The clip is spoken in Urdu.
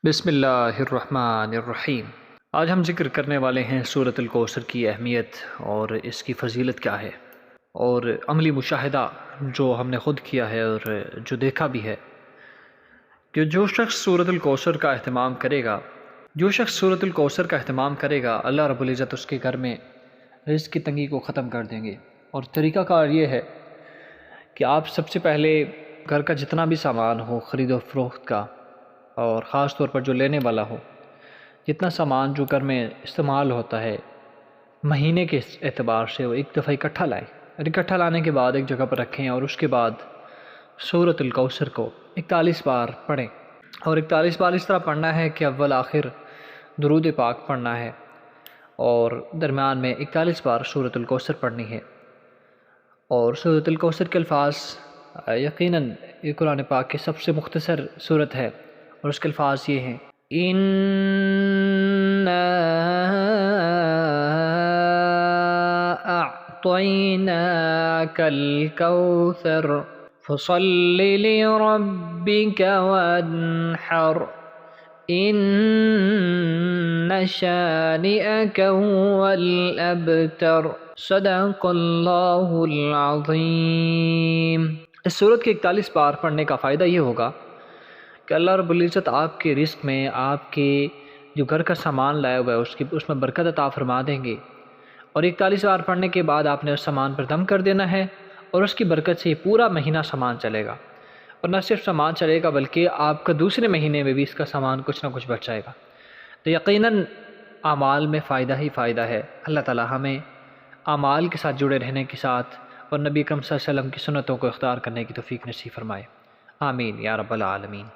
بسم اللہ الرحمن الرحیم۔ آج ہم ذکر کرنے والے ہیں سورۃ الکوثر کی اہمیت اور اس کی فضیلت کیا ہے، اور عملی مشاہدہ جو ہم نے خود کیا ہے اور جو دیکھا بھی ہے کہ جو شخص سورۃ الکوثر کا اہتمام کرے گا اللہ رب العزت اس کے گھر میں رزق کی تنگی کو ختم کر دیں گے۔ اور طریقہ کار یہ ہے کہ آپ سب سے پہلے گھر کا جتنا بھی سامان ہو خرید و فروخت کا، اور خاص طور پر جو لینے والا ہو، جتنا سامان جو گھر میں استعمال ہوتا ہے مہینے کے اعتبار سے وہ ایک دفعہ اکٹھا لائیں، اور اکٹھا لانے کے بعد ایک جگہ پر رکھیں، اور اس کے بعد سورۃ الکوثر کو 41 بار پڑھیں۔ اور 41 بار اس طرح پڑھنا ہے کہ اول آخر درود پاک پڑھنا ہے، اور درمیان میں 41 بار سورۃ الکوثر پڑھنی ہے۔ اور سورۃ الکوثر کے الفاظ یقیناً یہ قرآن پاک کی سب سے مختصر سورت ہے، اور اس کے الفاظ یہ ہیں: اِنَّا أَعْطَيْنَاكَ الْكَوْثَرَ فَصَلِّ لِرَبِّكَ وَانْحَرْ إِنَّ شَانِئَكَ هُوَ الْأَبْتَرُ۔ صدق اللہ العظیم۔ اس سورت کے 41 بار پڑھنے کا فائدہ یہ ہوگا کہ اللہ رب العزت آپ کے رزق میں، آپ کے جو گھر کا سامان لایا ہوا ہے اس میں برکت عطا فرما دیں گے۔ اور 41 بار پڑھنے کے بعد آپ نے اس سامان پر دم کر دینا ہے، اور اس کی برکت سے پورا مہینہ سامان چلے گا، اور نہ صرف سامان چلے گا بلکہ آپ کا دوسرے مہینے میں بھی اس کا سامان کچھ نہ کچھ بچ جائے گا۔ تو یقیناً اعمال میں فائدہ ہی فائدہ ہے۔ اللہ تعالی ہمیں اعمال کے ساتھ جڑے رہنے کے ساتھ اور نبی اکرم صلی اللہ علیہ وسلم کی سنتوں کو اختیار کرنے کی توفیق نصیب فرمائے۔ آمین یا رب العالمین۔